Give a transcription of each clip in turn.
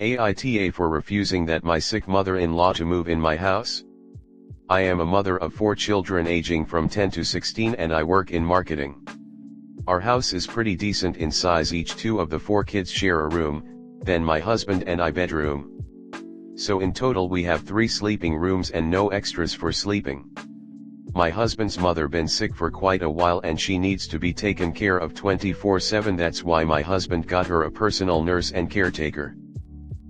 AITA for refusing that my sick mother-in-law to move in my house. I am a mother of 4 children aging from 10 to 16 and I work in marketing. Our house is pretty decent in size, each 2 of the 4 kids share a room, then my husband and I bedroom. So in total we have 3 sleeping rooms and no extras for sleeping. My husband's mother been sick for quite a while and she needs to be taken care of 24/7. That's why my husband got her a personal nurse and caretaker.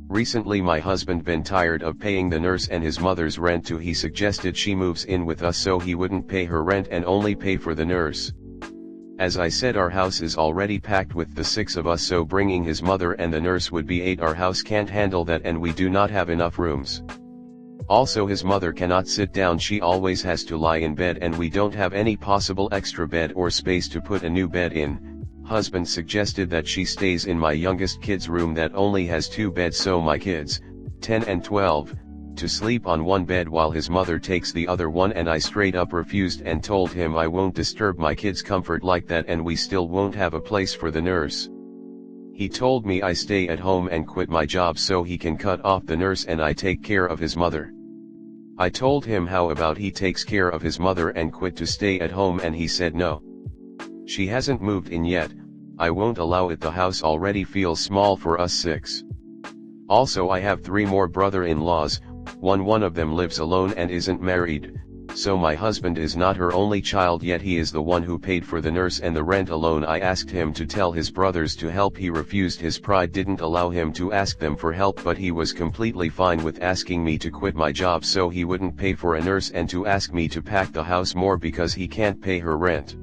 Recently my husband been tired of paying the nurse and his mother's rent too. He suggested she moves in with us so he wouldn't pay her rent and only pay for the nurse. As I said, our house is already packed with the 6 of us, so bringing his mother and the nurse would be 8. Our house can't handle that and we do not have enough rooms. Also his mother cannot sit down, she always has to lie in bed and we don't have any possible extra bed or space to put a new bed in. Husband suggested that she stays in my youngest kid's room that only has 2 beds, so my kids, 10 and 12, to sleep on one bed while his mother takes the other one, and I straight up refused and told him I won't disturb my kids' comfort like that and we still won't have a place for the nurse. He told me I stay at home and quit my job so he can cut off the nurse and I take care of his mother. I told him how about he takes care of his mother and quit to stay at home, and he said no. She hasn't moved in yet, I won't allow it, the house already feels small for us 6. Also I have 3 more brother-in-laws, one of them lives alone and isn't married, so my husband is not her only child, yet he is the one who paid for the nurse and the rent alone. I asked him to tell his brothers to help, he refused. His pride didn't allow him to ask them for help, but he was completely fine with asking me to quit my job so he wouldn't pay for a nurse and to ask me to pack the house more because he can't pay her rent.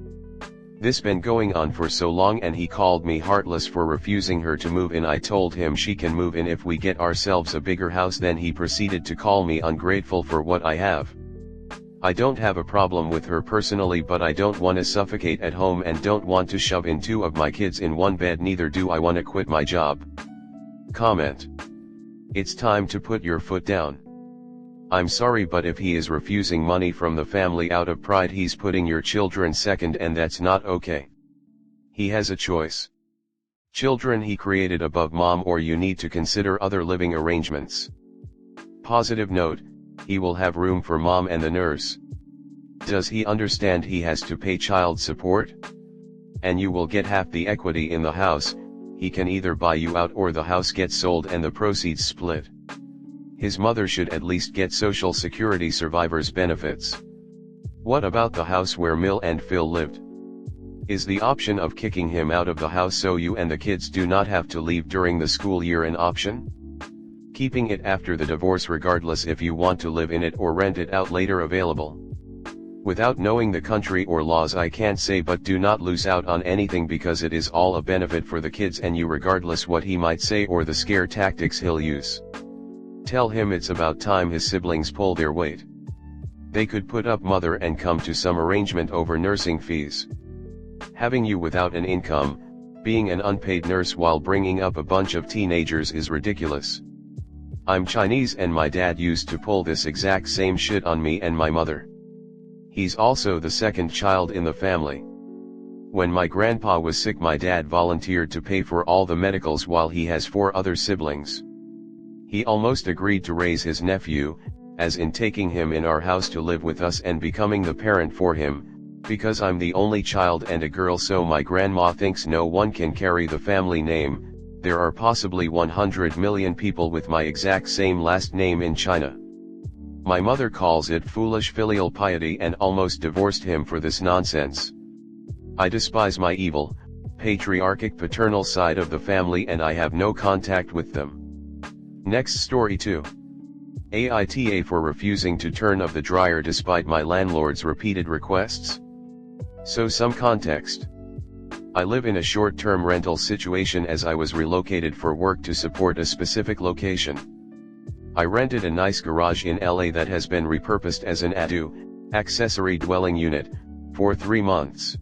This been going on for so long and he called me heartless for refusing her to move in. I told him she can move in if we get ourselves a bigger house. Then he proceeded to call me ungrateful for what I have. I don't have a problem with her personally, but I don't want to suffocate at home and don't want to shove in 2 of my kids in one bed, neither do I want to quit my job. Comment. It's time to put your foot down. I'm sorry, but if he is refusing money from the family out of pride, he's putting your children second and that's not okay. He has a choice. Children he created above mom, or you need to consider other living arrangements. Positive note. He will have room for mom and the nurse. Does he understand he has to pay child support? And you will get half the equity in the house. He can either buy you out or the house gets sold and the proceeds split. His mother should at least get Social Security survivors benefits. What about the house where Mill and Phil lived? Is the option of kicking him out of the house so you and the kids do not have to leave during the school year an option? Keeping it after the divorce regardless if you want to live in it or rent it out later available? Without knowing the country or laws I can't say, but do not lose out on anything because it is all a benefit for the kids and you, regardless what he might say or the scare tactics he'll use. Tell him it's about time his siblings pull their weight. They could put up mother and come to some arrangement over nursing fees. Having you without an income, being an unpaid nurse while bringing up a bunch of teenagers is ridiculous. I'm Chinese and my dad used to pull this exact same shit on me and my mother. He's also the 2nd child in the family. When my grandpa was sick, my dad volunteered to pay for all the medicals while he has 4 other siblings. He almost agreed to raise his nephew, as in taking him in our house to live with us and becoming the parent for him, because I'm the only child and a girl, so my grandma thinks no one can carry the family name. There are possibly 100 million people with my exact same last name in China. My mother calls it foolish filial piety and almost divorced him for this nonsense. I despise my evil, patriarchic paternal side of the family and I have no contact with them. Next story 2. AITA for refusing to turn off the dryer despite my landlord's repeated requests. So some context. I live in a short-term rental situation as I was relocated for work to support a specific location. I rented a nice garage in LA that has been repurposed as an ADU, accessory dwelling unit, for 3 months.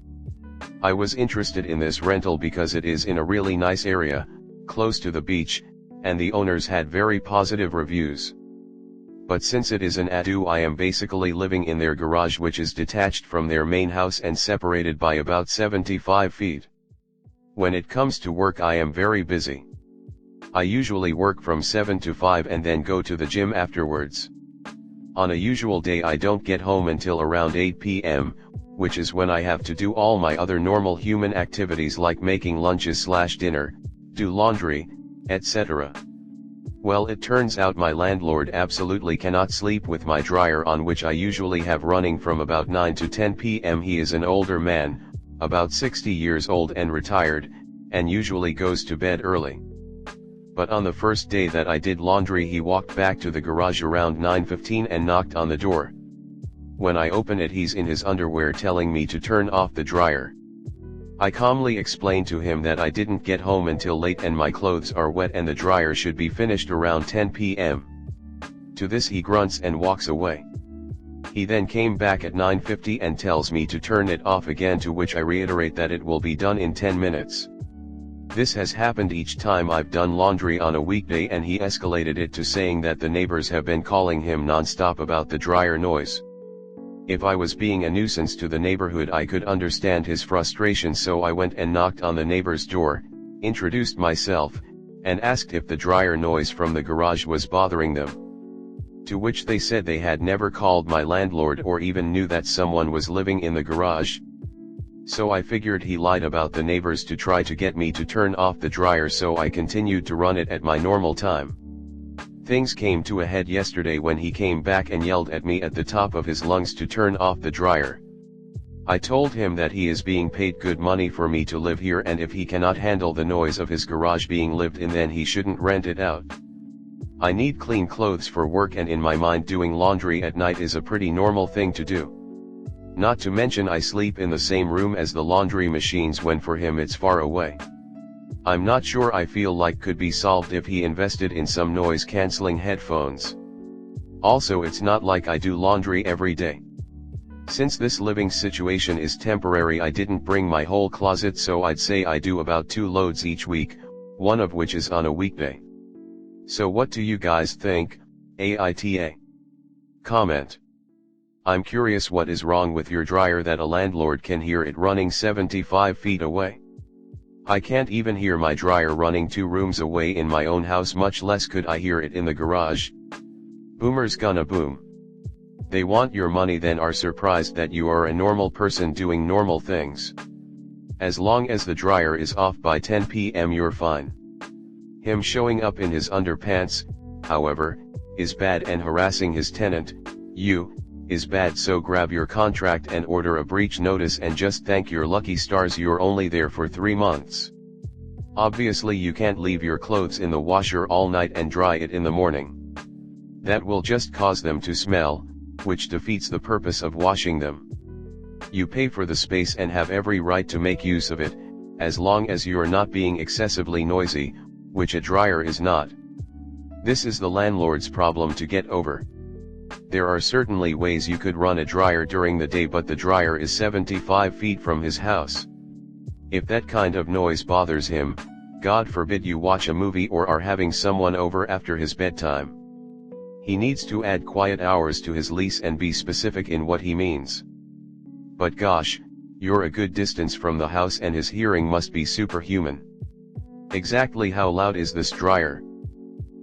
I was interested in this rental because it is in a really nice area, close to the beach, and the owners had very positive reviews. But since it is an ADU, I am basically living in their garage, which is detached from their main house and separated by about 75 feet. When it comes to work, I am very busy. I usually work from 7 to 5 and then go to the gym afterwards. On a usual day I don't get home until around 8 p.m., which is when I have to do all my other normal human activities like making lunches/dinner, do laundry, etc. Well, it turns out my landlord absolutely cannot sleep with my dryer on, which I usually have running from about 9 to 10 p.m. He is an older man, about 60 years old and retired, and usually goes to bed early. But on the first day that I did laundry he walked back to the garage around 9:15 and knocked on the door. When I open it he's in his underwear telling me to turn off the dryer. I calmly explained to him that I didn't get home until late and my clothes are wet and the dryer should be finished around 10 p.m. To this he grunts and walks away. He then came back at 9:50 and tells me to turn it off again, to which I reiterate that it will be done in 10 minutes. This has happened each time I've done laundry on a weekday, and he escalated it to saying that the neighbors have been calling him non-stop about the dryer noise. If I was being a nuisance to the neighborhood I could understand his frustration, so I went and knocked on the neighbor's door, introduced myself, and asked if the dryer noise from the garage was bothering them. To which they said they had never called my landlord or even knew that someone was living in the garage. So I figured he lied about the neighbors to try to get me to turn off the dryer, so I continued to run it at my normal time. Things came to a head yesterday when he came back and yelled at me at the top of his lungs to turn off the dryer. I told him that he is being paid good money for me to live here, and if he cannot handle the noise of his garage being lived in, then he shouldn't rent it out. I need clean clothes for work, and in my mind doing laundry at night is a pretty normal thing to do. Not to mention I sleep in the same room as the laundry machines when for him it's far away. I'm not sure I feel like could be solved if he invested in some noise-canceling headphones. Also, it's not like I do laundry every day. Since this living situation is temporary, I didn't bring my whole closet, so I'd say I do about 2 loads each week, one of which is on a weekday. So what do you guys think, AITA? Comment. I'm curious, what is wrong with your dryer that a landlord can hear it running 75 feet away? I can't even hear my dryer running 2 rooms away in my own house, much less could I hear it in the garage. Boomers gonna boom. They want your money, then are surprised that you are a normal person doing normal things. As long as the dryer is off by 10 p.m. you're fine. Him showing up in his underpants, however, is bad, and harassing his tenant, you, is bad, so grab your contract and order a breach notice and just thank your lucky stars you're only there for 3 months. Obviously you can't leave your clothes in the washer all night and dry it in the morning. That will just cause them to smell, which defeats the purpose of washing them. You pay for the space and have every right to make use of it, as long as you're not being excessively noisy, which a dryer is not. This is the landlord's problem to get over. There are certainly ways you could run a dryer during the day, but the dryer is 75 feet from his house. If that kind of noise bothers him, God forbid you watch a movie or are having someone over after his bedtime. He needs to add quiet hours to his lease and be specific in what he means. But gosh, you're a good distance from the house and his hearing must be superhuman. Exactly how loud is this dryer?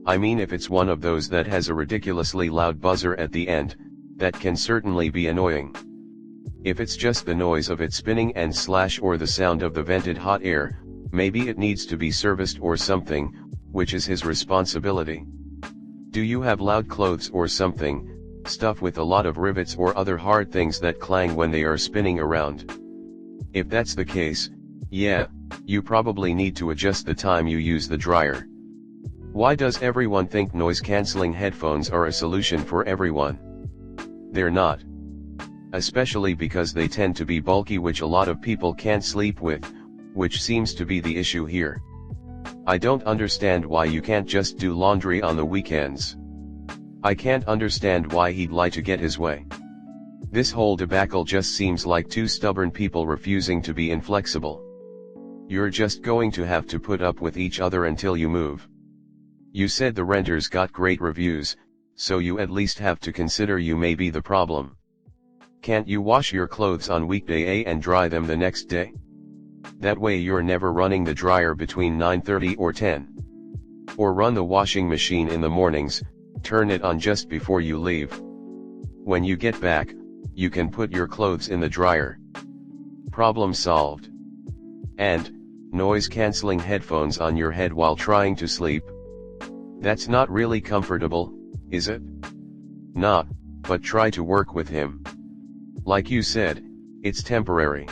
I mean, if it's one of those that has a ridiculously loud buzzer at the end, that can certainly be annoying. If it's just the noise of it spinning and slash or the sound of the vented hot air, maybe it needs to be serviced or something, which is his responsibility. Do you have loud clothes or something, stuff with a lot of rivets or other hard things that clang when they are spinning around? If that's the case, yeah, you probably need to adjust the time you use the dryer. Why does everyone think noise-canceling headphones are a solution for everyone? They're not. Especially because they tend to be bulky, which a lot of people can't sleep with, which seems to be the issue here. I don't understand why you can't just do laundry on the weekends. I can't understand why he'd lie to get his way. This whole debacle just seems like 2 stubborn people refusing to be inflexible. You're just going to have to put up with each other until you move. You said the renters got great reviews, so you at least have to consider you may be the problem. Can't you wash your clothes on weekday A and dry them the next day? That way you're never running the dryer between 9:30 or 10. Or run the washing machine in the mornings, turn it on just before you leave. When you get back, you can put your clothes in the dryer. Problem solved. And, noise-canceling headphones on your head while trying to sleep. That's not really comfortable, is it? Not, but try to work with him. Like you said, it's temporary.